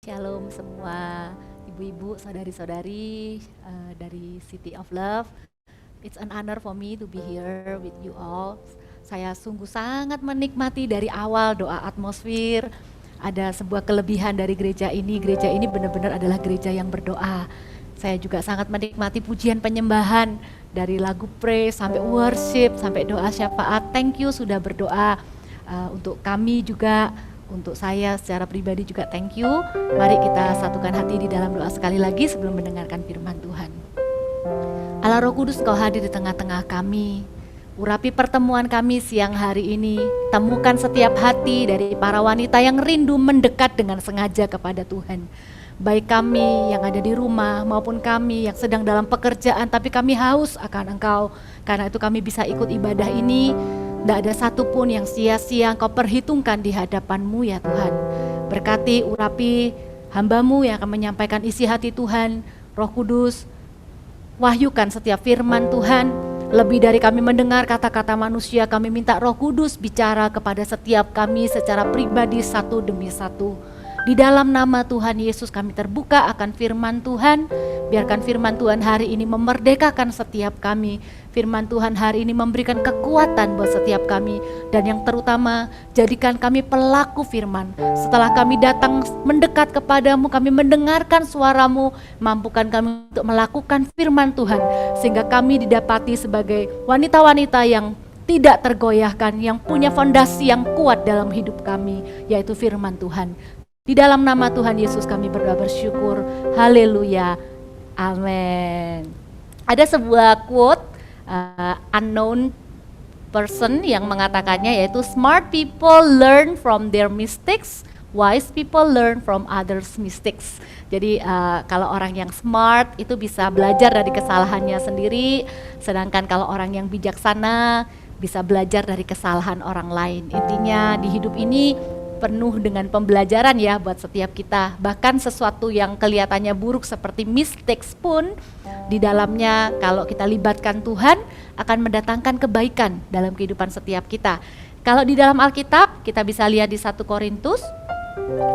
Shalom semua ibu-ibu, saudari-saudari dari City of Love. It's an honor for me to be here with you all. Saya sungguh sangat menikmati dari awal doa atmosfer. Ada sebuah kelebihan dari gereja ini. Gereja ini benar-benar adalah gereja yang berdoa. Saya juga sangat menikmati pujian penyembahan dari lagu praise sampai worship sampai doa syafaat. Thank you sudah berdoa untuk kami juga. Untuk saya secara pribadi juga thank you. Mari kita satukan hati di dalam doa sekali lagi sebelum mendengarkan firman Tuhan. Allah Roh Kudus, Kau hadir di tengah-tengah kami. Urapi pertemuan kami siang hari ini. Temukan setiap hati dari para wanita yang rindu mendekat dengan sengaja kepada Tuhan. Baik kami yang ada di rumah maupun kami yang sedang dalam pekerjaan, tapi kami haus akan Engkau. Karena itu kami bisa ikut ibadah ini. Tidak ada satupun yang sia-sia Engkau perhitungkan di hadapan-Mu ya Tuhan. Berkati, urapi hamba-Mu yang akan menyampaikan isi hati Tuhan. Roh Kudus, wahyukan setiap firman Tuhan. Lebih dari kami mendengar kata-kata manusia, kami minta Roh Kudus bicara kepada setiap kami secara pribadi satu demi satu. Di dalam nama Tuhan Yesus kami terbuka akan firman Tuhan. Biarkan firman Tuhan hari ini memerdekakan setiap kami. Firman Tuhan hari ini memberikan kekuatan buat setiap kami. Dan yang terutama, jadikan kami pelaku firman. Setelah kami datang mendekat kepadamu, kami mendengarkan suaramu. Mampukan kami untuk melakukan firman Tuhan. Sehingga kami didapati sebagai wanita-wanita yang tidak tergoyahkan, yang punya fondasi yang kuat dalam hidup kami, yaitu firman Tuhan. Di dalam nama Tuhan Yesus kami berdoa bersyukur. Haleluya. Amin. Ada sebuah quote unknown person yang mengatakannya, yaitu smart people learn from their mistakes, wise people learn from others' mistakes. Jadi kalau orang yang smart itu bisa belajar dari kesalahannya sendiri, sedangkan kalau orang yang bijaksana bisa belajar dari kesalahan orang lain. Intinya di hidup ini penuh dengan pembelajaran ya buat setiap kita. Bahkan sesuatu yang kelihatannya buruk seperti mistakes pun di dalamnya kalau kita libatkan Tuhan akan mendatangkan kebaikan dalam kehidupan setiap kita. Kalau di dalam Alkitab kita bisa lihat di 1 Korintus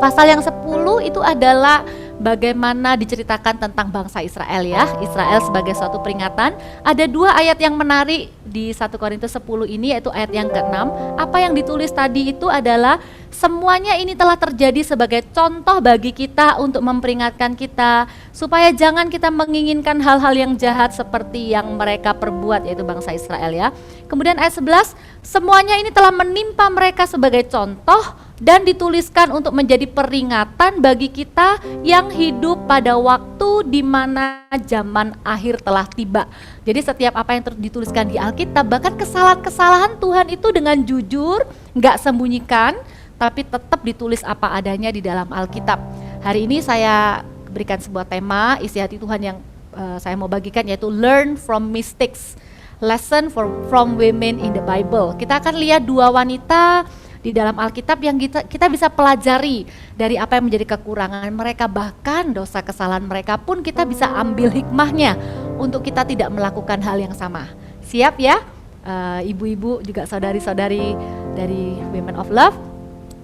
pasal yang 10 itu adalah bagaimana diceritakan tentang bangsa Israel ya. Israel sebagai suatu peringatan. Ada 2 ayat yang menarik di 1 Korintus 10 ini, yaitu ayat yang ke-6. Apa yang ditulis tadi itu adalah semuanya ini telah terjadi sebagai contoh bagi kita untuk memperingatkan kita supaya jangan kita menginginkan hal-hal yang jahat seperti yang mereka perbuat, yaitu bangsa Israel ya. Kemudian ayat 11, semuanya ini telah menimpa mereka sebagai contoh dan dituliskan untuk menjadi peringatan bagi kita yang hidup pada waktu di mana zaman akhir telah tiba. Jadi setiap apa yang dituliskan di Alkitab, bahkan kesalahan-kesalahan Tuhan itu dengan jujur, nggak sembunyikan, tapi tetap ditulis apa adanya di dalam Alkitab. Hari ini saya berikan sebuah tema isi hati Tuhan yang saya mau bagikan, yaitu learn from mistakes, lesson from women in the Bible. Kita akan lihat 2 wanita di dalam Alkitab yang kita bisa pelajari dari apa yang menjadi kekurangan mereka, bahkan dosa kesalahan mereka pun kita bisa ambil hikmahnya untuk kita tidak melakukan hal yang sama. Siap ya ibu-ibu juga saudari-saudari dari Women of Love.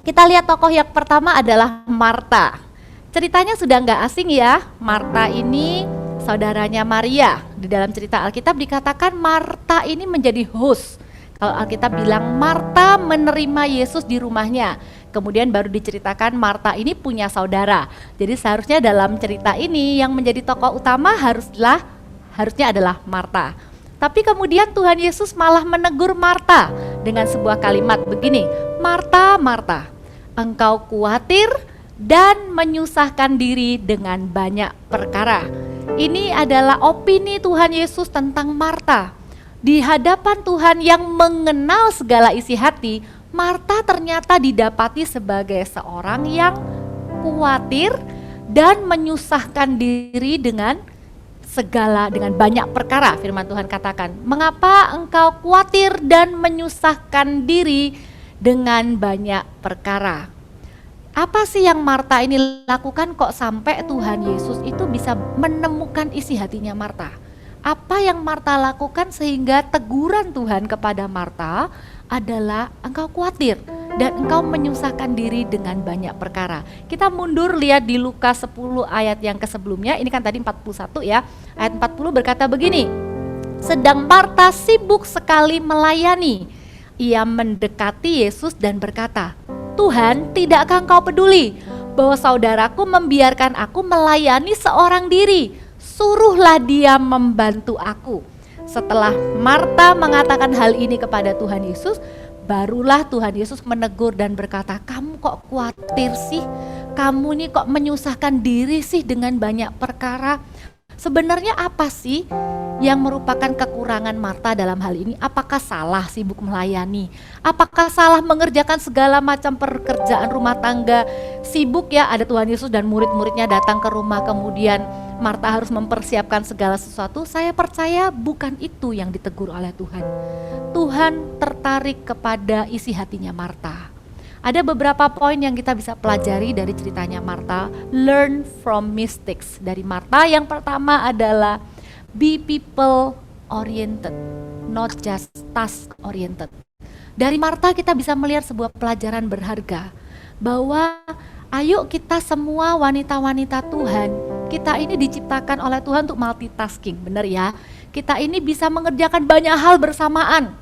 Kita lihat tokoh yang pertama adalah Marta. Ceritanya sudah nggak asing ya. Marta ini saudaranya Maria. Di dalam cerita Alkitab dikatakan Marta ini menjadi host. Kalau Alkitab bilang Marta menerima Yesus di rumahnya. Kemudian baru diceritakan Marta ini punya saudara. Jadi seharusnya dalam cerita ini yang menjadi tokoh utama harusnya adalah Marta. Tapi kemudian Tuhan Yesus malah menegur Marta dengan sebuah kalimat begini, Marta, Marta, engkau khawatir dan menyusahkan diri dengan banyak perkara. Ini adalah opini Tuhan Yesus tentang Marta. Di hadapan Tuhan yang mengenal segala isi hati, Marta ternyata didapati sebagai seorang yang khawatir dan menyusahkan diri dengan banyak perkara. Firman Tuhan katakan, mengapa engkau khawatir dan menyusahkan diri dengan banyak perkara? Apa sih yang Marta ini lakukan kok sampai Tuhan Yesus itu bisa menemukan isi hatinya Marta? Apa yang Marta lakukan sehingga teguran Tuhan kepada Marta adalah engkau khawatir dan engkau menyusahkan diri dengan banyak perkara. Kita mundur lihat di Lukas 10 ayat yang sebelumnya, ini kan tadi 41 ya. Ayat 40 berkata begini, sedang Marta sibuk sekali melayani. Ia mendekati Yesus dan berkata, Tuhan, tidakkah engkau peduli bahwa saudaraku membiarkan aku melayani seorang diri? Suruhlah dia membantu aku. Setelah Marta mengatakan hal ini kepada Tuhan Yesus, barulah Tuhan Yesus menegur dan berkata, kamu kok khawatir sih? Kamu nih kok menyusahkan diri sih dengan banyak perkara? Sebenarnya apa sih yang merupakan kekurangan Marta dalam hal ini? Apakah salah sibuk melayani? Apakah salah mengerjakan segala macam pekerjaan rumah tangga? Sibuk ya, ada Tuhan Yesus dan murid-muridnya datang ke rumah, kemudian Marta harus mempersiapkan segala sesuatu. Saya percaya bukan itu yang ditegur oleh Tuhan. Tuhan tertarik kepada isi hatinya Marta. Ada beberapa poin yang kita bisa pelajari dari ceritanya Marta. Learn from mistakes dari Marta. Yang pertama adalah be people oriented, not just task oriented. Dari Marta kita bisa melihat sebuah pelajaran berharga, bahwa ayo kita semua wanita-wanita Tuhan, kita ini diciptakan oleh Tuhan untuk multitasking, benar ya? Kita ini bisa mengerjakan banyak hal bersamaan.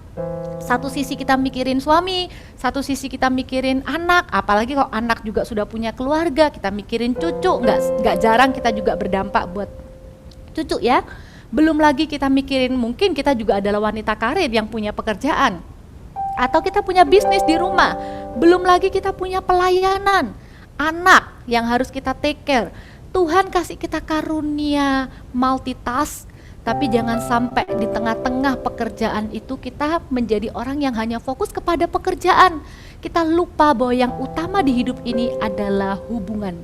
Satu sisi kita mikirin suami, satu sisi kita mikirin anak, apalagi kalau anak juga sudah punya keluarga, kita mikirin cucu, nggak jarang kita juga berdampak buat cucu ya. Belum lagi kita mikirin, mungkin kita juga adalah wanita karir yang punya pekerjaan, atau kita punya bisnis di rumah, belum lagi kita punya pelayanan, anak yang harus kita take care. Tuhan kasih kita karunia multitask, tapi jangan sampai di tengah-tengah pekerjaan itu kita menjadi orang yang hanya fokus kepada pekerjaan. Kita lupa bahwa yang utama di hidup ini adalah hubungan.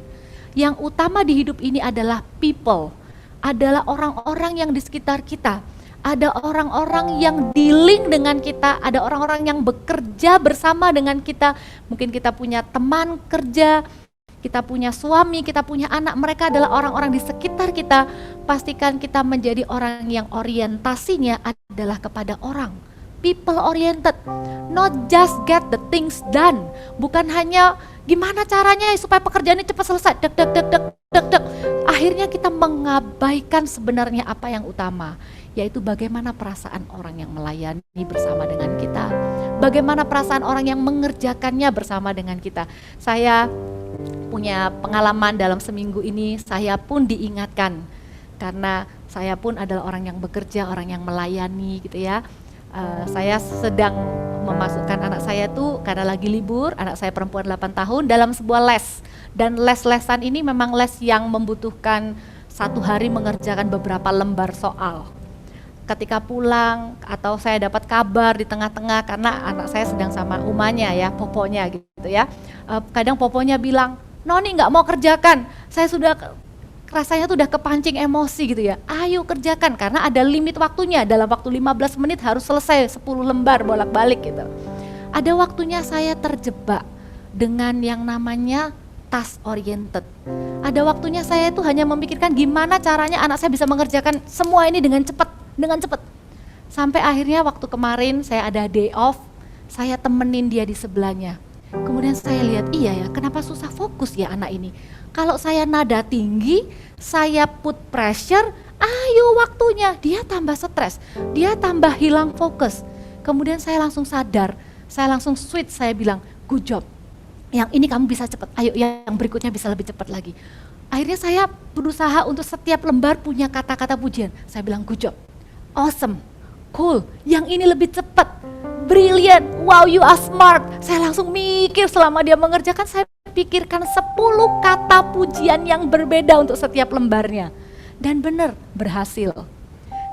Yang utama di hidup ini adalah people, adalah orang-orang yang di sekitar kita. Ada orang-orang yang dealing dengan kita, ada orang-orang yang bekerja bersama dengan kita. Mungkin kita punya teman kerja, kita punya suami, kita punya anak, mereka adalah orang-orang di sekitar kita. Pastikan kita menjadi orang yang orientasinya adalah kepada orang. People oriented, not just get the things done. Bukan hanya gimana caranya supaya pekerjaan ini cepat selesai, dek. Akhirnya kita mengabaikan sebenarnya apa yang utama, yaitu bagaimana perasaan orang yang melayani bersama dengan kita, bagaimana perasaan orang yang mengerjakannya bersama dengan kita. Saya punya pengalaman dalam seminggu ini, saya pun diingatkan, karena saya pun adalah orang yang bekerja, orang yang melayani gitu ya. Saya sedang memasukkan anak saya tuh karena lagi libur, anak saya perempuan 8 tahun dalam sebuah les. Dan les-lesan ini memang les yang membutuhkan satu hari mengerjakan beberapa lembar soal. Ketika pulang atau saya dapat kabar di tengah-tengah, karena anak saya sedang sama umanya ya, poponya gitu ya. Kadang poponya bilang, Noni nggak mau kerjakan, saya sudah rasanya tuh udah kepancing emosi gitu ya. Ayo kerjakan, karena ada limit waktunya, dalam waktu 15 menit harus selesai 10 lembar bolak-balik gitu. Ada waktunya saya terjebak dengan yang namanya task oriented. Ada waktunya saya tuh hanya memikirkan gimana caranya anak saya bisa mengerjakan semua ini dengan cepat. Sampai akhirnya waktu kemarin saya ada day off, saya temenin dia di sebelahnya. Kemudian saya lihat, iya ya, kenapa susah fokus ya anak ini. Kalau saya nada tinggi, saya put pressure, ayo waktunya, dia tambah stres, dia tambah hilang fokus. Kemudian saya langsung sadar, saya langsung switch, saya bilang, good job. Yang ini kamu bisa cepat, ayo yang berikutnya bisa lebih cepat lagi. Akhirnya saya berusaha untuk setiap lembar punya kata-kata pujian. Saya bilang, good job, awesome, cool, yang ini lebih cepat, brilliant, wow you are smart. Saya langsung mikir selama dia mengerjakan, saya pikirkan 10 kata pujian yang berbeda untuk setiap lembarnya. Dan benar, berhasil.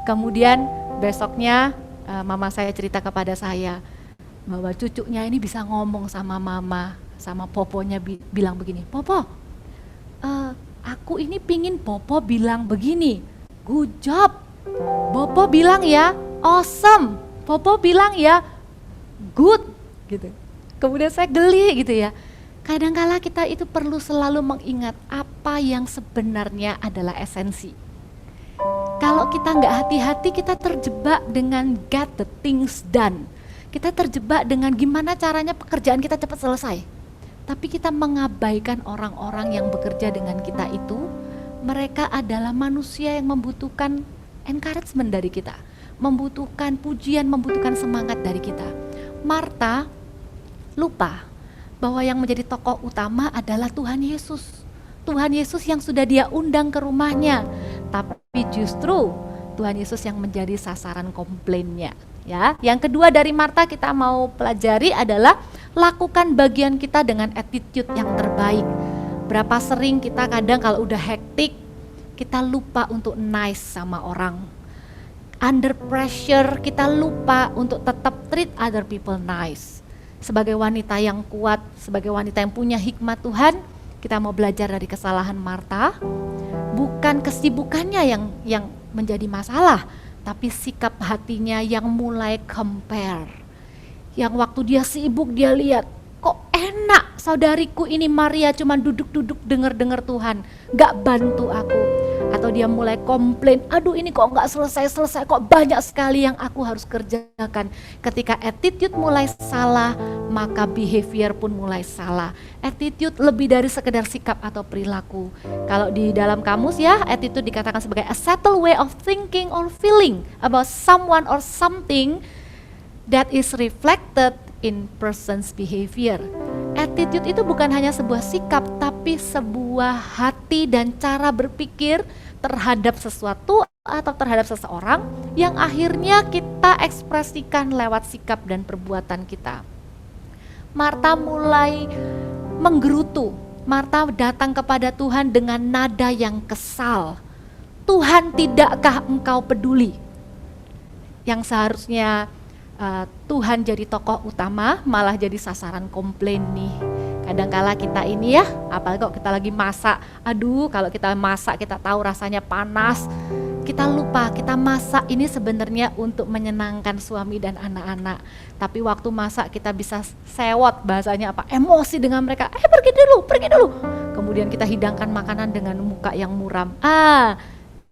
Kemudian besoknya mama saya cerita kepada saya bahwa cucunya ini bisa ngomong sama mama, sama poponya bilang begini, Popo, aku ini pingin Popo bilang begini, good job. Popo bilang ya, awesome. Popo bilang ya, good gitu. Kemudian saya geli gitu ya. Kadangkala kita itu perlu selalu mengingat apa yang sebenarnya adalah esensi. Kalau kita nggak hati-hati, kita terjebak dengan get the things done. Kita terjebak dengan gimana caranya pekerjaan kita cepat selesai. Tapi kita mengabaikan orang-orang yang bekerja dengan kita itu. Mereka adalah manusia yang membutuhkan encouragement dari kita, membutuhkan pujian, membutuhkan semangat dari kita. Marta lupa bahwa yang menjadi tokoh utama adalah Tuhan Yesus. Tuhan Yesus yang sudah dia undang ke rumahnya. Tapi justru Tuhan Yesus yang menjadi sasaran komplainnya. Ya, yang kedua dari Marta kita mau pelajari adalah lakukan bagian kita dengan attitude yang terbaik. Berapa sering kita kadang kalau udah hektik, kita lupa untuk nice sama orang. Under pressure kita lupa untuk tetap treat other people nice. Sebagai wanita yang kuat, sebagai wanita yang punya hikmat Tuhan, kita mau belajar dari kesalahan Marta. Bukan kesibukannya yang menjadi masalah, tapi sikap hatinya yang mulai compare. Yang waktu dia sibuk dia lihat, kok enak saudariku ini Maria cuma duduk-duduk dengar-dengar Tuhan, gak bantu aku. Atau dia mulai komplain, aduh ini kok gak selesai-selesai, kok banyak sekali yang aku harus kerjakan. Ketika attitude mulai salah, maka behavior pun mulai salah. Attitude lebih dari sekedar sikap atau perilaku. Kalau di dalam kamus ya, attitude dikatakan sebagai a settled way of thinking or feeling about someone or something that is reflected in person's behavior. Attitude itu bukan hanya sebuah sikap, tapi sebuah hati dan cara berpikir terhadap sesuatu atau terhadap seseorang yang akhirnya kita ekspresikan lewat sikap dan perbuatan kita. Marta mulai menggerutu. Marta datang kepada Tuhan dengan nada yang kesal. Tuhan, tidakkah engkau peduli? Yang seharusnya Tuhan jadi tokoh utama malah jadi sasaran komplain nih. Kadangkala kita ini ya, apalagi kalau kita lagi masak, aduh kalau kita masak kita tahu rasanya panas, kita lupa kita masak ini sebenarnya untuk menyenangkan suami dan anak-anak. Tapi waktu masak kita bisa sewot, bahasanya apa, emosi dengan mereka, pergi dulu. Kemudian kita hidangkan makanan dengan muka yang muram.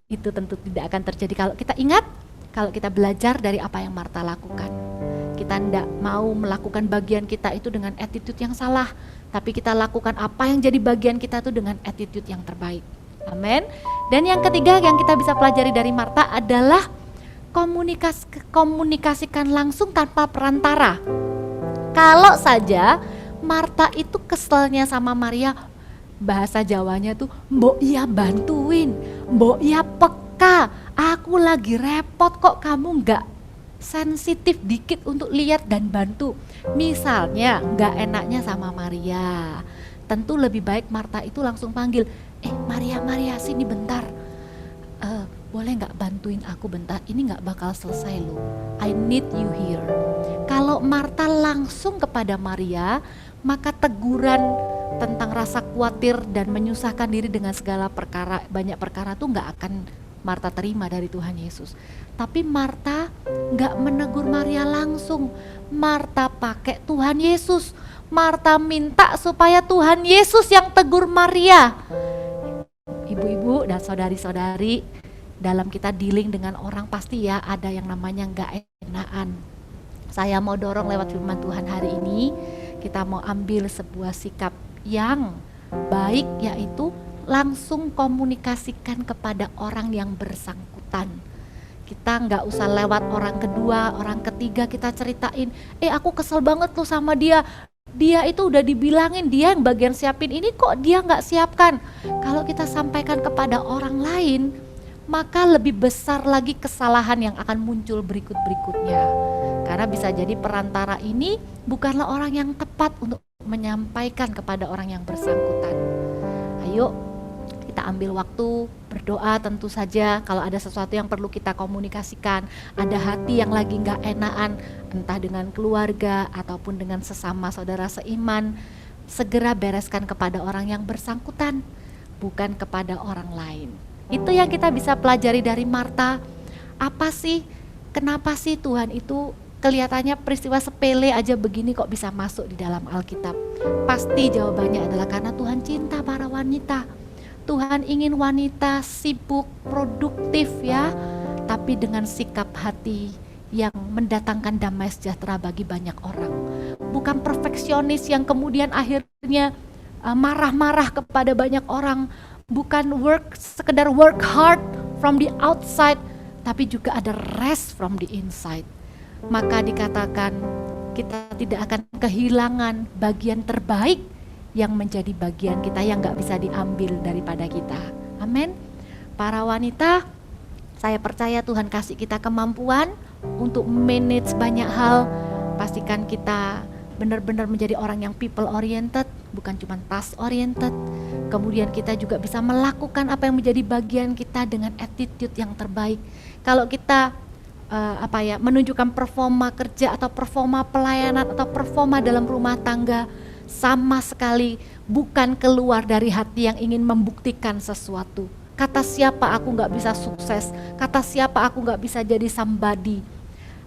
Itu tentu tidak akan terjadi kalau kita ingat, kalau kita belajar dari apa yang Marta lakukan. Kita tidak mau melakukan bagian kita itu dengan attitude yang salah, tapi kita lakukan apa yang jadi bagian kita itu dengan attitude yang terbaik. Amin. Dan yang ketiga yang kita bisa pelajari dari Marta adalah komunikasikan langsung tanpa perantara. Kalau saja Marta itu keselnya sama Maria, bahasa Jawanya tuh, mbok iya bantuin, mbok iya peka, aku lagi repot kok kamu enggak sensitif dikit untuk lihat dan bantu. Misalnya gak enaknya sama Maria, tentu lebih baik Marta itu langsung panggil, Maria sini bentar, boleh gak bantuin aku bentar, ini gak bakal selesai loh, I need you here. Kalau Marta langsung kepada Maria, maka teguran tentang rasa khawatir dan menyusahkan diri dengan segala perkara, banyak perkara tuh gak akan Marta terima dari Tuhan Yesus. Tapi Marta gak menegur Maria langsung. Marta pakai Tuhan Yesus. Marta minta supaya Tuhan Yesus yang tegur Maria. Ibu-ibu dan saudari-saudari, dalam kita dealing dengan orang pasti ya ada yang namanya gak enakan. Saya mau dorong lewat firman Tuhan hari ini, kita mau ambil sebuah sikap yang baik, yaitu langsung komunikasikan kepada orang yang bersangkutan. Kita nggak usah lewat orang kedua, orang ketiga kita ceritain, aku kesel banget tuh sama dia itu udah dibilangin dia yang bagian siapin ini kok dia nggak siapkan. Kalau kita sampaikan kepada orang lain, maka lebih besar lagi kesalahan yang akan muncul berikut-berikutnya. Karena bisa jadi perantara ini bukanlah orang yang tepat untuk menyampaikan kepada orang yang bersangkutan. Ayo kita ambil waktu berdoa, tentu saja kalau ada sesuatu yang perlu kita komunikasikan, ada hati yang lagi gak enakan, entah dengan keluarga ataupun dengan sesama saudara seiman, segera bereskan kepada orang yang bersangkutan, bukan kepada orang lain. Itu yang kita bisa pelajari dari Marta. Apa sih, kenapa sih Tuhan itu kelihatannya peristiwa sepele aja begini kok bisa masuk di dalam Alkitab? Pasti jawabannya adalah karena Tuhan cinta para wanita. Tuhan ingin wanita sibuk, produktif ya, tapi dengan sikap hati yang mendatangkan damai sejahtera bagi banyak orang. Bukan perfeksionis yang kemudian akhirnya marah-marah kepada banyak orang. Bukan sekedar work hard from the outside, tapi juga ada rest from the inside. Maka dikatakan kita tidak akan kehilangan bagian terbaik yang menjadi bagian kita yang gak bisa diambil daripada kita. Amin. Para wanita, saya percaya Tuhan kasih kita kemampuan untuk manage banyak hal. Pastikan kita benar-benar menjadi orang yang people oriented, bukan cuma task oriented. Kemudian kita juga bisa melakukan apa yang menjadi bagian kita dengan attitude yang terbaik. Kalau kita menunjukkan performa kerja atau performa pelayanan atau performa dalam rumah tangga, sama sekali bukan keluar dari hati yang ingin membuktikan sesuatu. Kata siapa aku gak bisa sukses, kata siapa aku gak bisa jadi somebody.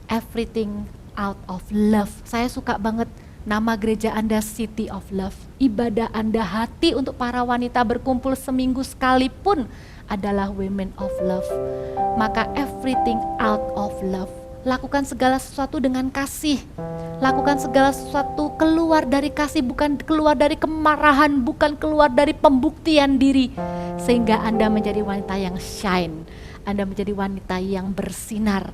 Everything out of love. Saya suka banget nama gereja Anda City of Love. Ibadah Anda, hati untuk para wanita berkumpul seminggu sekalipun adalah Women of Love. Maka everything out of love. Lakukan segala sesuatu dengan kasih. Lakukan segala sesuatu keluar dari kasih, bukan keluar dari kemarahan, bukan keluar dari pembuktian diri. Sehingga Anda menjadi wanita yang shine. Anda menjadi wanita yang bersinar.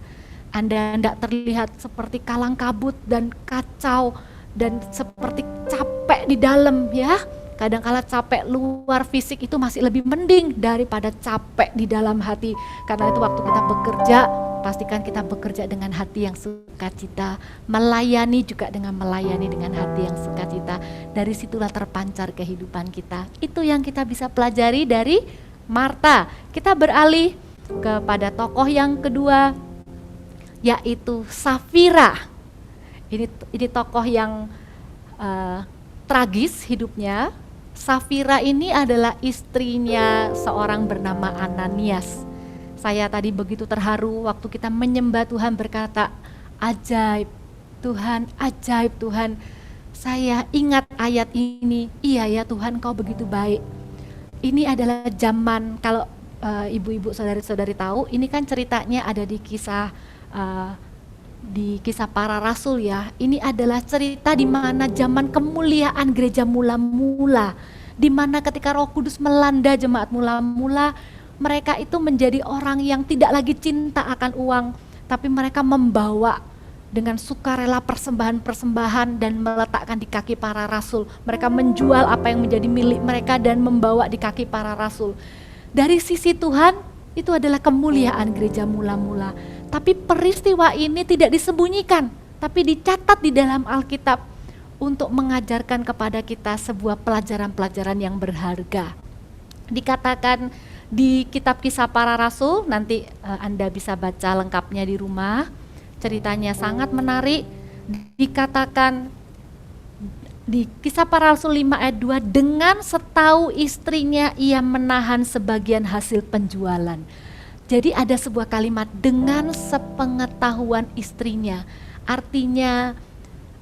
Anda tidak terlihat seperti kalang kabut dan kacau dan seperti capek di dalam, ya. Kadang-kala capek luar fisik itu masih lebih mending daripada capek di dalam hati. Karena itu waktu kita bekerja, pastikan kita bekerja dengan hati yang sukacita, melayani juga dengan melayani dengan hati yang sukacita. Dari situlah terpancar kehidupan kita. Itu yang kita bisa pelajari dari Marta. Kita beralih kepada tokoh yang kedua, yaitu Safira. Ini tokoh yang tragis hidupnya. Safira ini adalah istrinya seorang bernama Ananias. Saya tadi begitu terharu waktu kita menyembah Tuhan, berkata, ajaib Tuhan. Saya ingat ayat ini, iya ya Tuhan, Kau begitu baik. Ini adalah zaman, kalau ibu-ibu saudari-saudari tahu, ini kan ceritanya ada di kisah para rasul, ya. Ini adalah cerita di mana zaman kemuliaan gereja mula-mula, di mana ketika Roh Kudus melanda jemaat mula-mula, mereka itu menjadi orang yang tidak lagi cinta akan uang, tapi mereka membawa dengan sukarela persembahan-persembahan dan meletakkan di kaki para rasul. Mereka menjual apa yang menjadi milik mereka dan membawa di kaki para rasul. Dari sisi Tuhan, itu adalah kemuliaan gereja mula-mula. Tapi peristiwa ini tidak disembunyikan, tapi dicatat di dalam Alkitab untuk mengajarkan kepada kita sebuah pelajaran-pelajaran yang berharga. Dikatakan di kitab Kisah Para Rasul, nanti Anda bisa baca lengkapnya di rumah. Ceritanya sangat menarik. Dikatakan di Kisah Para Rasul 5 ayat 2, dengan setahu istrinya ia menahan sebagian hasil penjualan. Jadi ada sebuah kalimat, dengan sepengetahuan istrinya. Artinya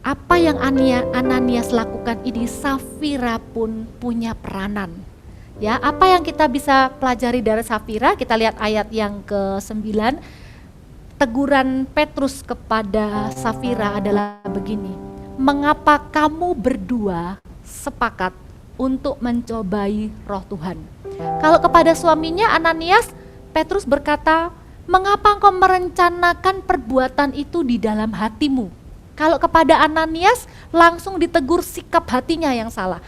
apa yang Ananias lakukan ini, Safira pun punya peranan. Ya, apa yang kita bisa pelajari dari Safira? Kita lihat ayat yang ke-9. Teguran Petrus kepada Safira adalah begini, mengapa kamu berdua sepakat untuk mencobai Roh Tuhan? Kalau kepada suaminya Ananias, Petrus berkata, mengapa engkau merencanakan perbuatan itu di dalam hatimu? Kalau kepada Ananias, langsung ditegur sikap hatinya yang salah,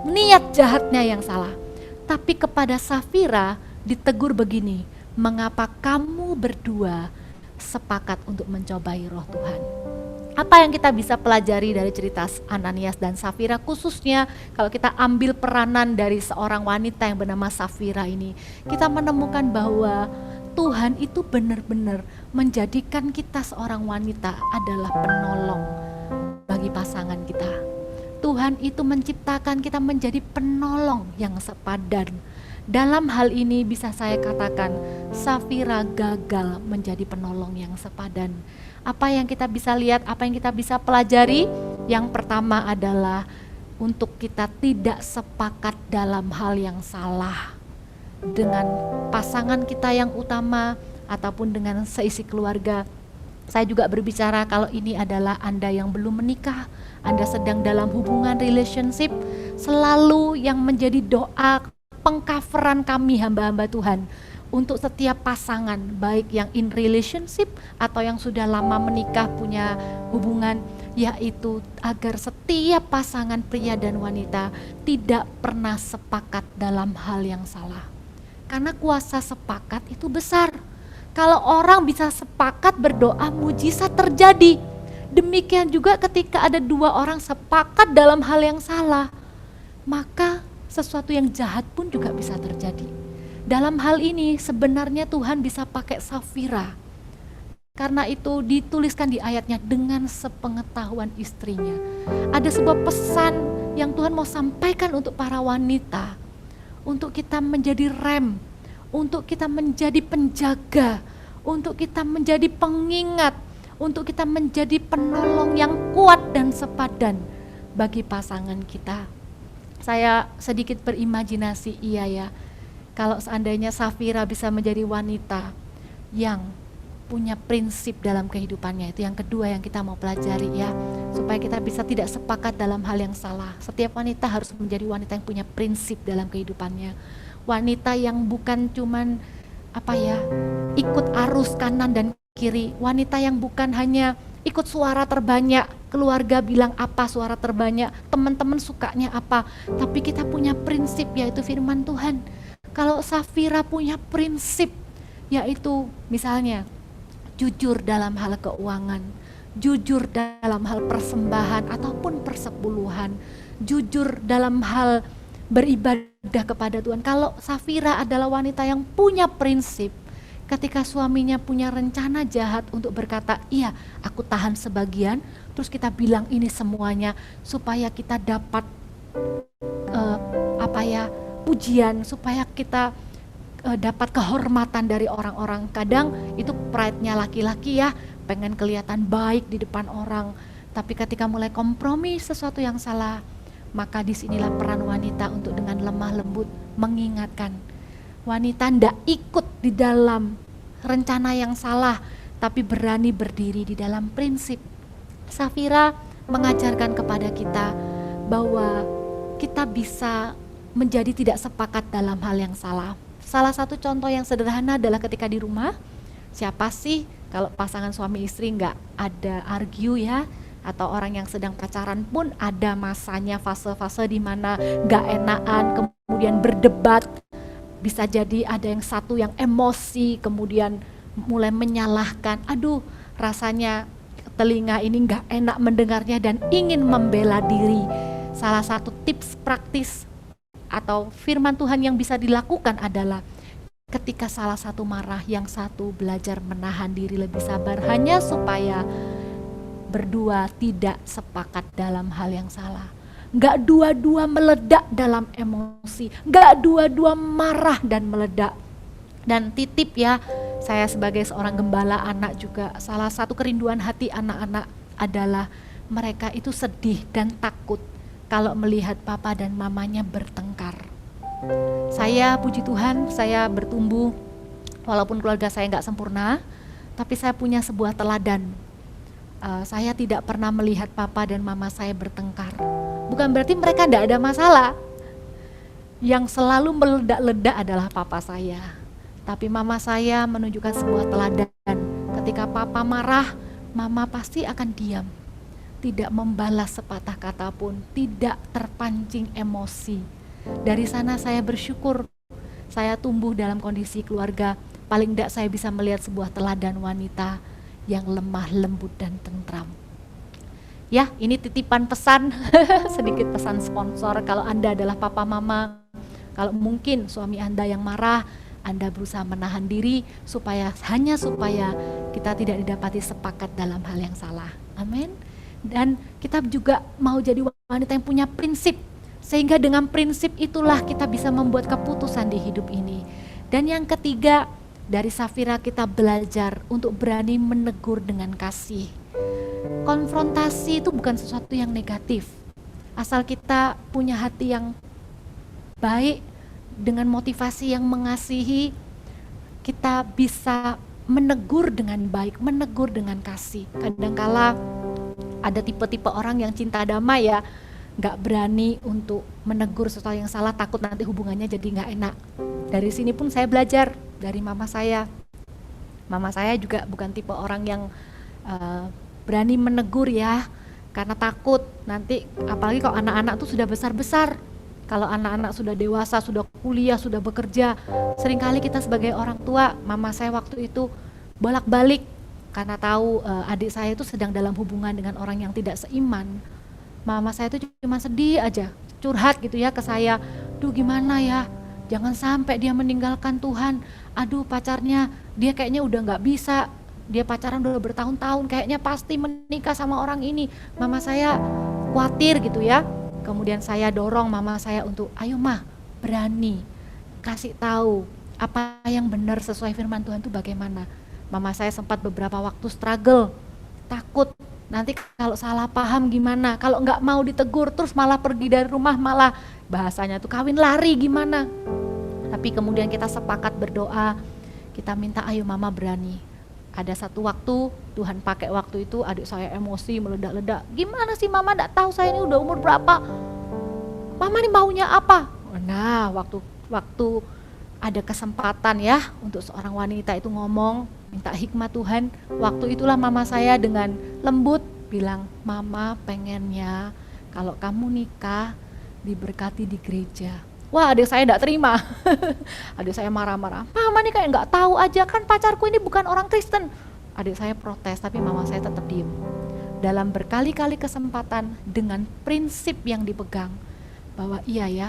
niat jahatnya yang salah. Tapi kepada Safira ditegur begini, mengapa kamu berdua sepakat untuk mencobai Roh Tuhan? Apa yang kita bisa pelajari dari cerita Ananias dan Safira, khususnya kalau kita ambil peranan dari seorang wanita yang bernama Safira ini, kita menemukan bahwa Tuhan itu benar-benar menjadikan kita seorang wanita adalah penolong bagi pasangan kita. Tuhan itu menciptakan kita menjadi penolong yang sepadan. Dalam hal ini bisa saya katakan Safira gagal menjadi penolong yang sepadan. Apa yang kita bisa lihat, apa yang kita bisa pelajari? Yang pertama adalah untuk kita tidak sepakat dalam hal yang salah dengan pasangan kita yang utama ataupun dengan seisi keluarga. Saya juga berbicara kalau ini adalah Anda yang belum menikah, Anda sedang dalam hubungan relationship, selalu yang menjadi doa pengcoveran kami hamba-hamba Tuhan untuk setiap pasangan, baik yang in relationship atau yang sudah lama menikah punya hubungan, yaitu agar setiap pasangan pria dan wanita tidak pernah sepakat dalam hal yang salah. Karena kuasa sepakat itu besar. Kalau orang bisa sepakat berdoa, mujizat terjadi. Demikian juga ketika ada dua orang sepakat dalam hal yang salah, maka sesuatu yang jahat pun juga bisa terjadi. Dalam hal ini sebenarnya Tuhan bisa pakai Safira. Karena itu dituliskan di ayatnya dengan sepengetahuan istrinya. Ada sebuah pesan yang Tuhan mau sampaikan untuk para wanita. Untuk kita menjadi rem, untuk kita menjadi penjaga, untuk kita menjadi pengingat, untuk kita menjadi penolong yang kuat dan sepadan bagi pasangan kita. Saya sedikit berimajinasi, iya ya, kalau seandainya Safira bisa menjadi wanita yang punya prinsip dalam kehidupannya. Itu yang kedua yang kita mau pelajari ya, supaya kita bisa tidak sepakat dalam hal yang salah. Setiap wanita harus menjadi wanita yang punya prinsip dalam kehidupannya. Wanita yang bukan cuman ikut arus kanan dan kiri. Wanita yang bukan hanya ikut suara terbanyak, keluarga bilang apa suara terbanyak, teman-teman sukanya apa, tapi kita punya prinsip, yaitu firman Tuhan. Kalau Safira punya prinsip, yaitu misalnya jujur dalam hal keuangan, jujur dalam hal persembahan ataupun persepuluhan, jujur dalam hal beribadah kepada Tuhan. Kalau Safira adalah wanita yang punya prinsip, ketika suaminya punya rencana jahat untuk berkata, iya aku tahan sebagian, terus kita bilang ini semuanya supaya kita dapat pujian, supaya kita dapat kehormatan dari orang-orang. Kadang itu pride-nya laki-laki ya, pengen kelihatan baik di depan orang, tapi ketika mulai kompromi sesuatu yang salah, maka disinilah peran wanita untuk dengan lemah lembut mengingatkan. Wanita tidak ikut di dalam rencana yang salah, tapi berani berdiri di dalam prinsip. Safira mengajarkan kepada kita bahwa kita bisa menjadi tidak sepakat dalam hal yang salah. Salah satu contoh yang sederhana adalah ketika di rumah, siapa sih kalau pasangan suami istri nggak ada argue ya, atau orang yang sedang pacaran pun ada masanya, fase-fase di mana nggak enakan, kemudian berdebat. Bisa jadi ada yang satu yang emosi, kemudian mulai menyalahkan. Aduh, rasanya telinga ini nggak enak mendengarnya dan ingin membela diri. Salah satu tips praktis atau firman Tuhan yang bisa dilakukan adalah ketika salah satu marah, yang satu belajar menahan diri, lebih sabar, hanya supaya berdua tidak sepakat dalam hal yang salah. Gak dua-dua meledak dalam emosi, gak dua-dua marah dan meledak. Dan titip ya, saya sebagai seorang gembala anak juga, salah satu kerinduan hati anak-anak adalah mereka itu sedih dan takut kalau melihat papa dan mamanya bertengkar. Saya puji Tuhan, saya bertumbuh walaupun keluarga saya gak sempurna, tapi saya punya sebuah teladan. Saya tidak pernah melihat papa dan mama saya bertengkar. Bukan berarti mereka tidak ada masalah. Yang selalu meledak-ledak adalah papa saya. Tapi mama saya menunjukkan sebuah teladan. Ketika papa marah, mama pasti akan diam. Tidak membalas sepatah kata pun, tidak terpancing emosi. Dari sana saya bersyukur. Saya tumbuh dalam kondisi keluarga, paling tidak saya bisa melihat sebuah teladan wanita yang lemah, lembut, dan tentram. Ya, ini titipan pesan, sedikit pesan sponsor. Kalau Anda adalah papa mama, kalau mungkin suami Anda yang marah, Anda berusaha menahan diri supaya kita tidak didapati sepakat dalam hal yang salah. Amin. Dan kita juga mau jadi wanita yang punya prinsip, sehingga dengan prinsip itulah kita bisa membuat keputusan di hidup ini. Dan yang ketiga, dari Safira kita belajar untuk berani menegur dengan kasih. Konfrontasi itu bukan sesuatu yang negatif. Asal kita punya hati yang baik, dengan motivasi yang mengasihi, kita bisa menegur dengan baik, menegur dengan kasih. Kadangkala ada tipe-tipe orang yang cinta damai ya, nggak berani untuk menegur sesuatu yang salah, takut nanti hubungannya jadi nggak enak. Dari sini pun saya belajar dari mama saya. Mama saya juga bukan tipe orang yang berani menegur ya, karena takut nanti, apalagi kalau anak-anak tuh sudah besar-besar. Kalau anak-anak sudah dewasa, sudah kuliah, sudah bekerja, seringkali kita sebagai orang tua, mama saya waktu itu bolak-balik karena tahu adik saya itu sedang dalam hubungan dengan orang yang tidak seiman. Mama saya itu cuma sedih aja, curhat gitu ya ke saya, duh gimana ya, jangan sampai dia meninggalkan Tuhan, aduh pacarnya, dia kayaknya udah gak bisa, dia pacaran udah bertahun-tahun, kayaknya pasti menikah sama orang ini. Mama saya khawatir gitu ya. Kemudian saya dorong mama saya untuk, ayo mah, berani, kasih tahu apa yang benar sesuai firman Tuhan itu bagaimana. Mama saya sempat beberapa waktu struggle, takut nanti kalau salah paham gimana, kalau nggak mau ditegur terus malah pergi dari rumah, malah bahasanya tuh kawin lari gimana. Tapi kemudian kita sepakat berdoa, kita minta ayo mama berani. Ada satu waktu Tuhan pakai waktu itu adik saya emosi meledak-ledak. Gimana sih mama, enggak tahu saya ini udah umur berapa? Mama ini maunya apa? Nah, waktu ada kesempatan ya untuk seorang wanita itu ngomong, minta hikmat Tuhan. Waktu itulah mama saya dengan lembut bilang, "Mama pengennya kalau kamu nikah diberkati di gereja." Wah, adik saya enggak terima. Adik saya marah-marah. Mama nih kayak enggak tahu aja, kan pacarku ini bukan orang Kristen. Adik saya protes, tapi mama saya tetap diem. Dalam berkali-kali kesempatan dengan prinsip yang dipegang, bahwa iya ya,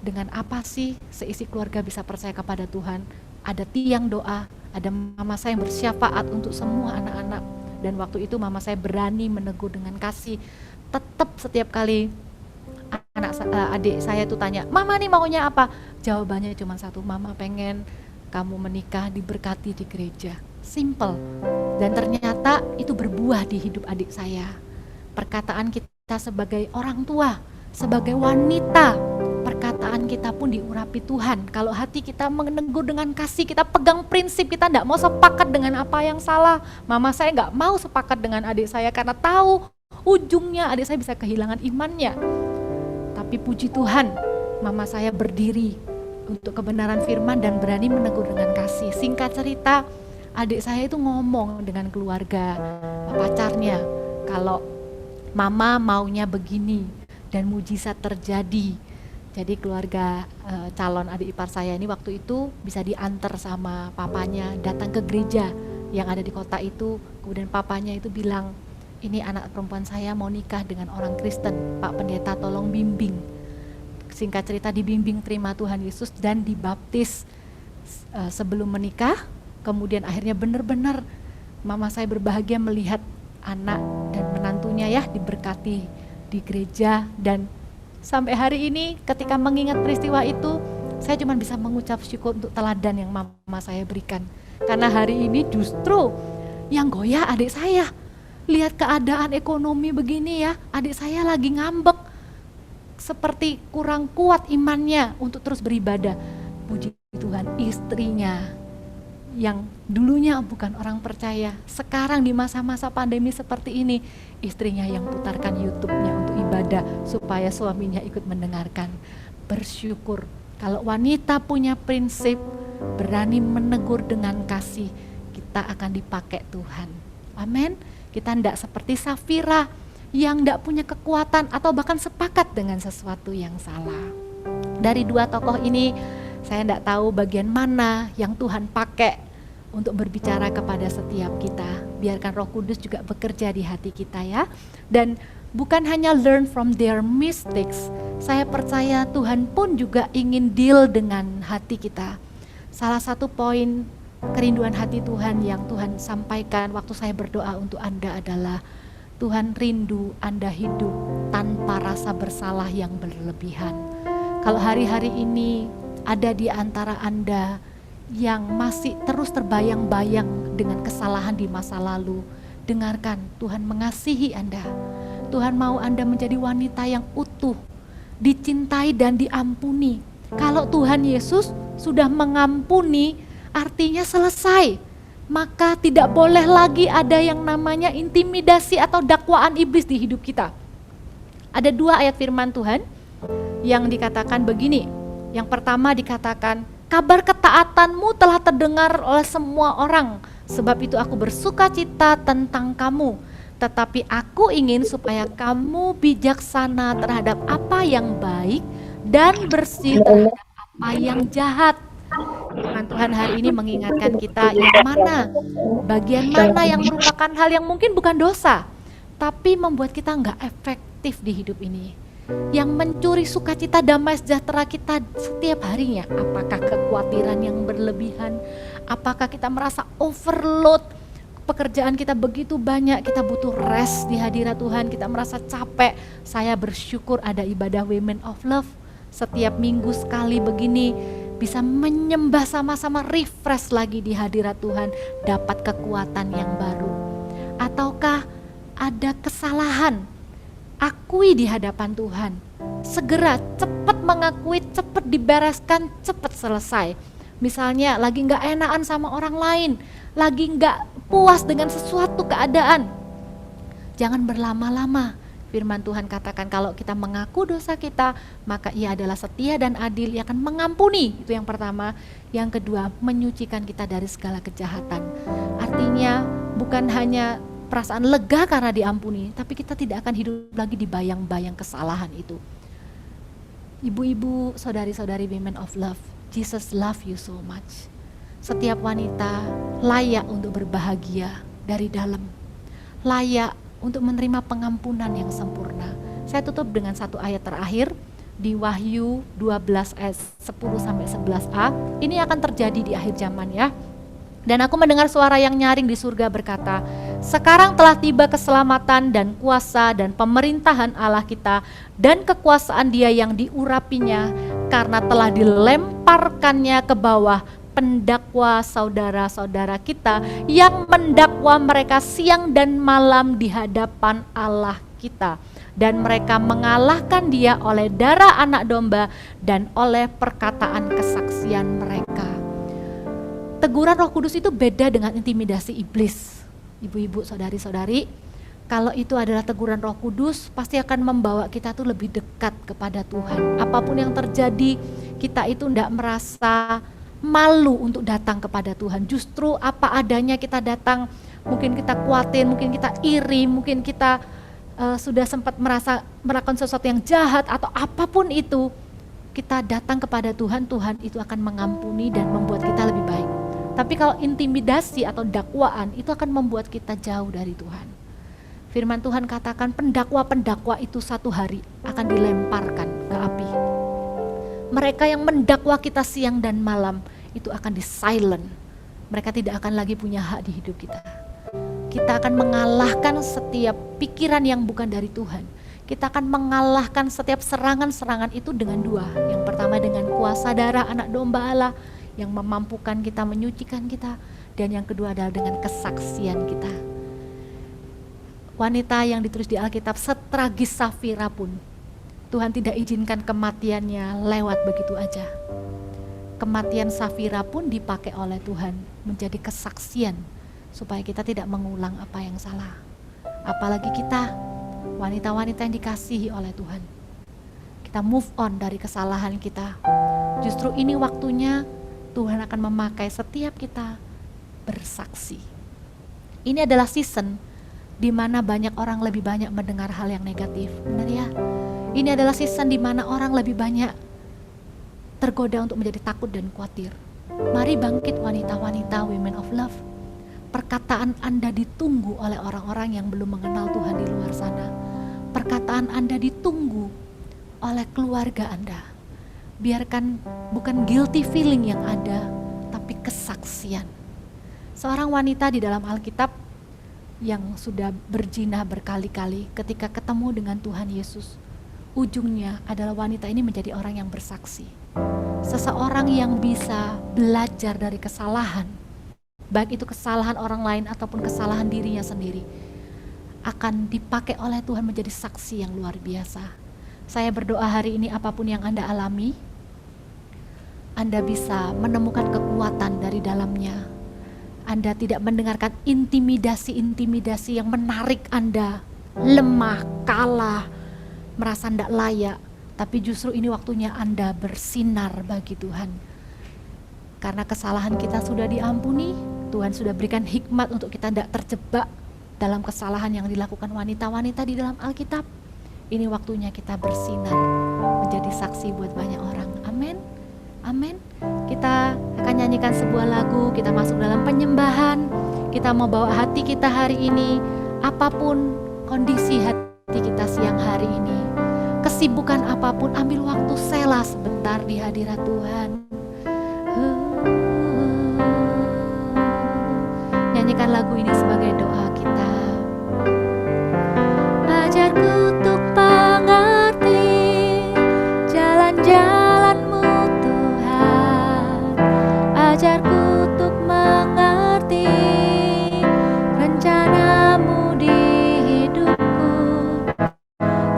dengan apa sih seisi keluarga bisa percaya kepada Tuhan. Ada tiang doa, ada mama saya yang bersyafaat untuk semua anak-anak. Dan waktu itu mama saya berani menegur dengan kasih. Tetap setiap kali adik saya tuh tanya, mama nih maunya apa? Jawabannya cuma satu, mama pengen kamu menikah diberkati di gereja. Simple. Dan ternyata itu berbuah di hidup adik saya. Perkataan kita sebagai orang tua, sebagai wanita, perkataan kita pun diurapi Tuhan. Kalau hati kita menegur dengan kasih, kita pegang prinsip, kita tidak mau sepakat dengan apa yang salah. Mama saya nggak mau sepakat dengan adik saya karena tahu ujungnya adik saya bisa kehilangan imannya. Tapi puji Tuhan, mama saya berdiri untuk kebenaran firman dan berani menegur dengan kasih. Singkat cerita, adik saya itu ngomong dengan keluarga pacarnya, kalau mama maunya begini, dan mujizat terjadi. Jadi keluarga calon adik ipar saya ini waktu itu bisa diantar sama papanya datang ke gereja yang ada di kota itu. Kemudian papanya itu bilang, ini anak perempuan saya mau nikah dengan orang Kristen, Pak Pendeta tolong bimbing. Singkat cerita dibimbing terima Tuhan Yesus dan dibaptis sebelum menikah. Kemudian akhirnya benar-benar mama saya berbahagia melihat anak dan menantunya ya diberkati di gereja. Dan sampai hari ini ketika mengingat peristiwa itu, saya cuma bisa mengucap syukur untuk teladan yang mama saya berikan. Karena hari ini justru yang goyah adik saya. Lihat keadaan ekonomi begini ya, adik saya lagi ngambek, seperti kurang kuat imannya untuk terus beribadah. Puji Tuhan, istrinya yang dulunya bukan orang percaya, sekarang di masa-masa pandemi seperti ini, istrinya yang putarkan YouTube-nya untuk ibadah supaya suaminya ikut mendengarkan. Bersyukur kalau wanita punya prinsip, berani menegur dengan kasih, kita akan dipakai Tuhan. Amin. Kita tidak seperti Safira yang tidak punya kekuatan atau bahkan sepakat dengan sesuatu yang salah. Dari dua tokoh ini, saya tidak tahu bagian mana yang Tuhan pakai untuk berbicara kepada setiap kita. Biarkan Roh Kudus juga bekerja di hati kita ya. Dan bukan hanya learn from their mistakes, saya percaya Tuhan pun juga ingin deal dengan hati kita. Salah satu poin kerinduan hati Tuhan yang Tuhan sampaikan waktu saya berdoa untuk Anda adalah, Tuhan rindu Anda hidup tanpa rasa bersalah yang berlebihan. Kalau hari-hari ini ada di antara Anda yang masih terus terbayang-bayang dengan kesalahan di masa lalu, dengarkan, Tuhan mengasihi Anda. Tuhan mau Anda menjadi wanita yang utuh, dicintai dan diampuni. Kalau Tuhan Yesus sudah mengampuni, artinya selesai. maka tidak boleh lagi ada yang namanya intimidasi atau dakwaan iblis di hidup kita. Ada 2 ayat firman Tuhan yang dikatakan begini. Yang pertama dikatakan, kabar ketaatanmu telah terdengar oleh semua orang, sebab itu aku bersuka cita tentang kamu. Tetapi aku ingin supaya kamu bijaksana terhadap apa yang baik dan bersih terhadap apa yang jahat. Firman Tuhan hari ini mengingatkan kita yang mana, bagian mana yang merupakan hal yang mungkin bukan dosa, tapi membuat kita nggak efektif di hidup ini. Yang mencuri sukacita damai sejahtera kita setiap harinya. Apakah kekhawatiran yang berlebihan? Apakah kita merasa overload? Pekerjaan kita begitu banyak, kita butuh rest di hadirat Tuhan, kita merasa capek. Saya bersyukur ada ibadah Women of Love. Setiap minggu sekali begini, bisa menyembah sama-sama, refresh lagi di hadirat Tuhan, dapat kekuatan yang baru. Ataukah ada kesalahan, akui di hadapan Tuhan, segera cepat mengakui, cepat dibereskan, cepat selesai. Misalnya lagi gak enakan sama orang lain, lagi gak puas dengan sesuatu keadaan, jangan berlama-lama. Firman Tuhan katakan kalau kita mengaku dosa kita, maka Ia adalah setia dan adil, Ia akan mengampuni. Itu yang pertama. Yang kedua, menyucikan kita dari segala kejahatan. Artinya bukan hanya perasaan lega karena diampuni, tapi kita tidak akan hidup lagi di bayang-bayang kesalahan itu. Ibu-ibu, saudari-saudari Women of Love, Jesus love you so much. Setiap wanita layak untuk berbahagia dari dalam, layak untuk menerima pengampunan yang sempurna. Saya tutup dengan 1 ayat terakhir di Wahyu 12 ayat 10-11a. Ini akan terjadi di akhir zaman ya. Dan aku mendengar suara yang nyaring di surga berkata, sekarang telah tiba keselamatan dan kuasa dan pemerintahan Allah kita dan kekuasaan Dia yang diurapinya, karena telah dilemparkannya ke bawah pendakwa saudara-saudara kita yang mendakwa mereka siang dan malam di hadapan Allah kita, dan mereka mengalahkan Dia oleh darah anak domba dan oleh perkataan kesaksian mereka. Teguran Roh Kudus itu beda dengan intimidasi iblis. Ibu-ibu, saudari-saudari, kalau itu adalah teguran Roh Kudus, pasti akan membawa kita tuh lebih dekat kepada Tuhan. Apapun yang terjadi, kita itu tidak merasa malu untuk datang kepada Tuhan. Justru apa adanya kita datang, mungkin kita khawatir, mungkin kita iri, mungkin kita sudah sempat merasa melakukan sesuatu yang jahat atau apapun itu, kita datang kepada Tuhan, Tuhan itu akan mengampuni dan membuat kita lebih baik. Tapi kalau intimidasi atau dakwaan itu akan membuat kita jauh dari Tuhan. Firman Tuhan katakan pendakwa-pendakwa itu satu hari akan dilemparkan ke api. Mereka yang mendakwa kita siang dan malam itu akan di-silent. Mereka tidak akan lagi punya hak di hidup kita. Kita akan mengalahkan setiap pikiran yang bukan dari Tuhan. Kita akan mengalahkan setiap serangan-serangan itu dengan 2. Yang pertama dengan kuasa darah anak domba Allah yang memampukan kita, menyucikan kita. Dan yang kedua adalah dengan kesaksian kita. Wanita yang ditulis di Alkitab setragis Safira pun, Tuhan tidak izinkan kematiannya lewat begitu aja. Kematian Safira pun dipakai oleh Tuhan menjadi kesaksian supaya kita tidak mengulang apa yang salah. Apalagi kita, wanita-wanita yang dikasihi oleh Tuhan. Kita move on dari kesalahan kita. Justru ini waktunya Tuhan akan memakai setiap kita bersaksi. Ini adalah season di mana banyak orang lebih banyak mendengar hal yang negatif. Benar ya? Ini adalah season di mana orang lebih banyak tergoda untuk menjadi takut dan khawatir. Mari bangkit wanita-wanita Women of Love. Perkataan Anda ditunggu oleh orang-orang yang belum mengenal Tuhan di luar sana. Perkataan Anda ditunggu oleh keluarga Anda. Biarkan bukan guilty feeling yang ada, tapi kesaksian. Seorang wanita di dalam Alkitab yang sudah berzina berkali-kali, ketika ketemu dengan Tuhan Yesus, ujungnya adalah wanita ini menjadi orang yang bersaksi. Seseorang yang bisa belajar dari kesalahan, baik itu kesalahan orang lain ataupun kesalahan dirinya sendiri, akan dipakai oleh Tuhan menjadi saksi yang luar biasa. Saya berdoa hari ini apapun yang Anda alami, Anda bisa menemukan kekuatan dari dalamnya. Anda tidak mendengarkan intimidasi-intimidasi yang menarik Anda lemah, kalah, merasa tidak layak. Tapi justru ini waktunya Anda bersinar bagi Tuhan. Karena kesalahan kita sudah diampuni, Tuhan sudah berikan hikmat untuk kita tidak terjebak dalam kesalahan yang dilakukan wanita-wanita di dalam Alkitab. Ini waktunya kita bersinar, menjadi saksi buat banyak orang. Amin. Amin. Kita akan nyanyikan sebuah lagu, kita masuk dalam penyembahan. Kita mau bawa hati kita hari ini, apapun kondisi hati kita siang hari ini, kesibukan apapun, ambil waktu selah sebentar di hadirat Tuhan. Nyanyikan lagu ini sebagai doa kita. Ajarku untuk mengerti jalan-jalan-Mu Tuhan. Ajarku untuk mengerti rencana-Mu di hidupku.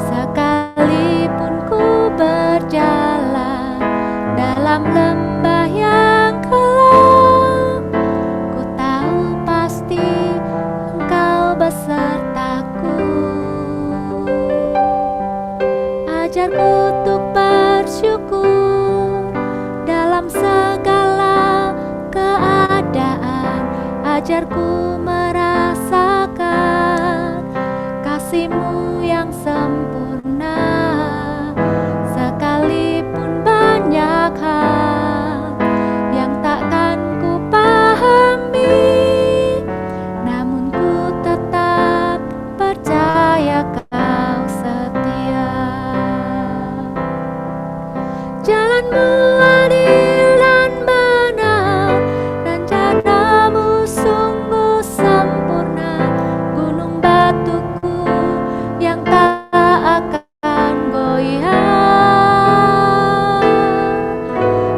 Sekalipun ku berjalan dalam lembah yang gelap, ku tahu pasti Engkau besertaku. Ajarku untuk bersyukur dalam segala keadaan. Ajarku merasakan kasih-Mu yang sempurna. Sekalipun banyak hal yang takkan ku pahami, namun ku tetap percaya Kau setia. Jalan-Mu adil dan benar, rencana-Mu sungguh sempurna. Gunung batuku yang tak akan goyah.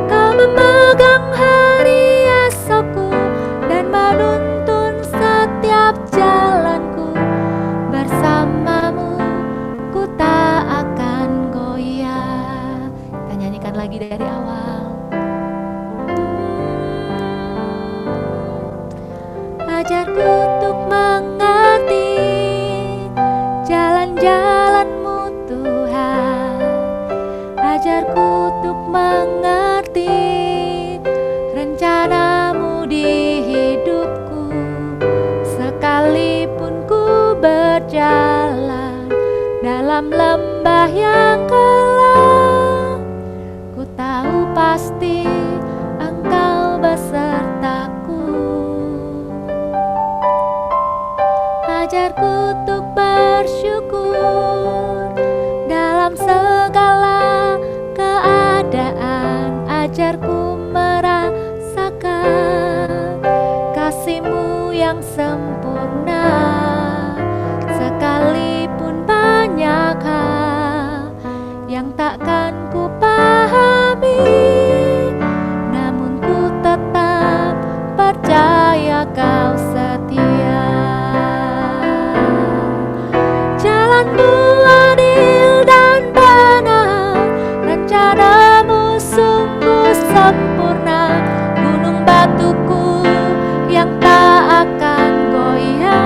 Kau memegang hari esokku dan menuntun setiap jalanku. Bersama-Mu ku tak akan goyah. Kita nyanyikan lagi dari awal. Ajarku untuk mengerti jalan-jalan-Mu Tuhan. Ajarku untuk mengerti rencana-Mu di hidupku. Sekalipun ku berjalan dalam lembah yang gelap, ku tahu pasti Engkau besertaku. Ajarku untuk bersyukur dalam segala keadaan. Ajarku merasakan kasih-Mu yang sempurna. Sekalipun banyak hal yang takkan ku pahami, namun ku tetap percaya Kau setia. Jalan-Mu adil dan benar, rencana-Mu sungguh sempurna. Gunung batuku yang tak akan goyah.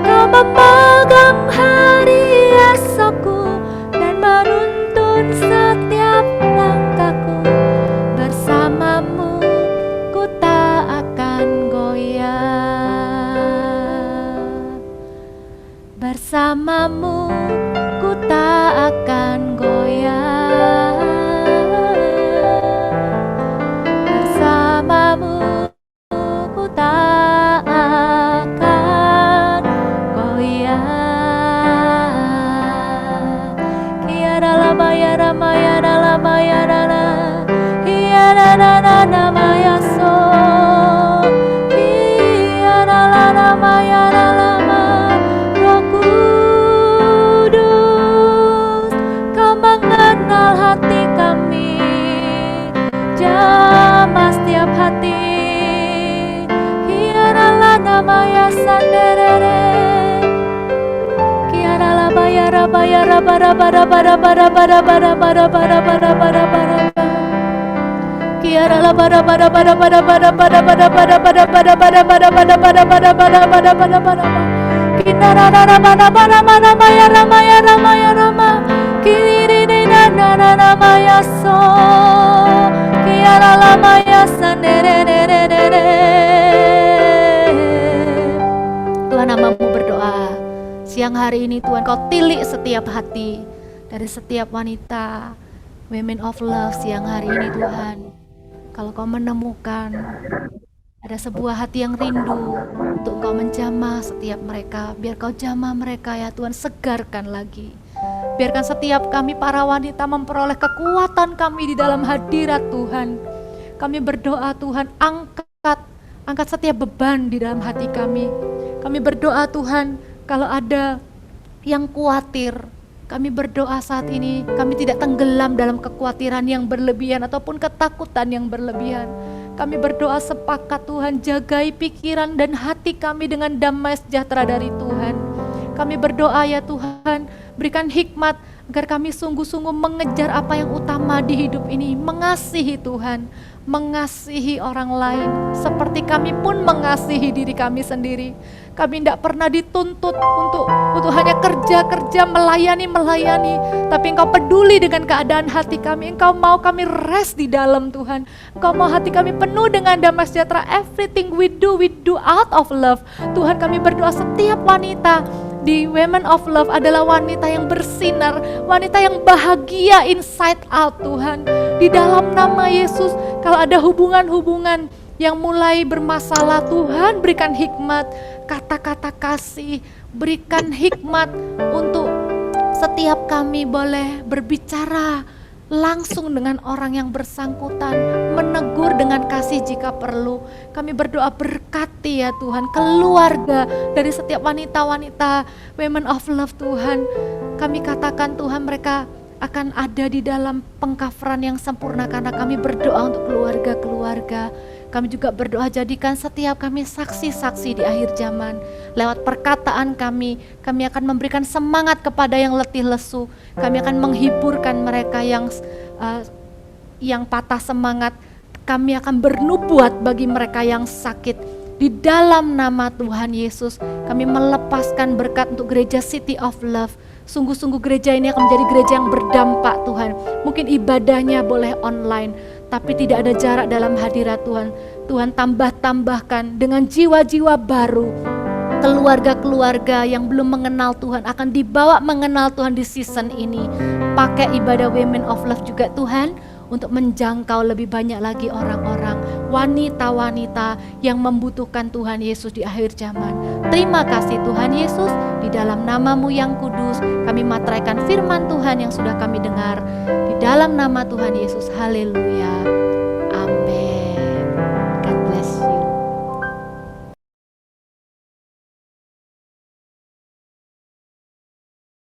Kau memegang hari esokku dan menuntun setiap langkahku. Bersama-Mu ku tak akan goyah. Bersama-Mu ku tak akan goyah. Bersama-Mu ku tak akan goyah. Kiara lama ya rama ya lama ya rana, kiara rana maya so, kiara lama ya lama. Roh Kudus, Kau mengenal hati kami, jamah setiap hati. Kiara lana maya sanderere, kiara laba ya raba ya raba raba raba raba raba raba raba raba raba raba raba raba. Tuhan, namamu berdoa siang hari ini Tuhan, kau tilik setiap hati dari setiap wanita Women of Love siang hari ini Tuhan. Kalau kau menemukan ada sebuah hati yang rindu untuk kau menjamah setiap mereka, biar kau jamah mereka ya Tuhan, segarkan lagi. Biarkan setiap kami para wanita memperoleh kekuatan kami di dalam hadirat Tuhan. Kami berdoa Tuhan, angkat setiap beban di dalam hati kami. Kami berdoa Tuhan, kalau ada yang khawatir, kami berdoa saat ini, kami tidak tenggelam dalam kekhawatiran yang berlebihan ataupun ketakutan yang berlebihan. Kami berdoa sepakat Tuhan, jagai pikiran dan hati kami dengan damai sejahtera dari Tuhan. Kami berdoa ya Tuhan, berikan hikmat agar kami sungguh-sungguh mengejar apa yang utama di hidup ini, mengasihi Tuhan, mengasihi orang lain seperti kami pun mengasihi diri kami sendiri. Kami tidak pernah dituntut untuk hanya kerja, melayani, tapi Engkau peduli dengan keadaan hati kami. Engkau mau kami rest di dalam Tuhan. Engkau mau hati kami penuh dengan damai sejahtera. Everything we do out of love. Tuhan, kami berdoa setiap wanita di Women of Love adalah wanita yang bersinar, wanita yang bahagia inside out Tuhan. Di dalam nama Yesus, kalau ada hubungan-hubungan yang mulai bermasalah, Tuhan berikan hikmat, kata-kata kasih, berikan hikmat untuk setiap kami boleh berbicara langsung dengan orang yang bersangkutan, menegur dengan kasih jika perlu. Kami berdoa berkati ya Tuhan keluarga dari setiap wanita-wanita Women of Love Tuhan. Kami katakan Tuhan, mereka akan ada di dalam pengkafaran yang sempurna karena kami berdoa untuk keluarga-keluarga. Kami juga berdoa jadikan setiap kami saksi-saksi di akhir zaman. Lewat perkataan kami akan memberikan semangat kepada yang letih lesu. Kami akan menghiburkan mereka yang patah semangat. Kami akan bernubuat bagi mereka yang sakit. Di dalam nama Tuhan Yesus, kami melepaskan berkat untuk gereja City of Love. Sungguh-sungguh gereja ini akan menjadi gereja yang berdampak Tuhan. Mungkin ibadahnya boleh online, tapi tidak ada jarak dalam hadirat Tuhan. Tuhan tambahkan dengan jiwa-jiwa baru. Keluarga-keluarga yang belum mengenal Tuhan akan dibawa mengenal Tuhan di season ini. Pakai ibadah Women of Love juga Tuhan, untuk menjangkau lebih banyak lagi orang-orang, wanita-wanita yang membutuhkan Tuhan Yesus di akhir zaman. Terima kasih Tuhan Yesus, di dalam nama-Mu yang kudus, kami materaikan firman Tuhan yang sudah kami dengar. Di dalam nama Tuhan Yesus, haleluya.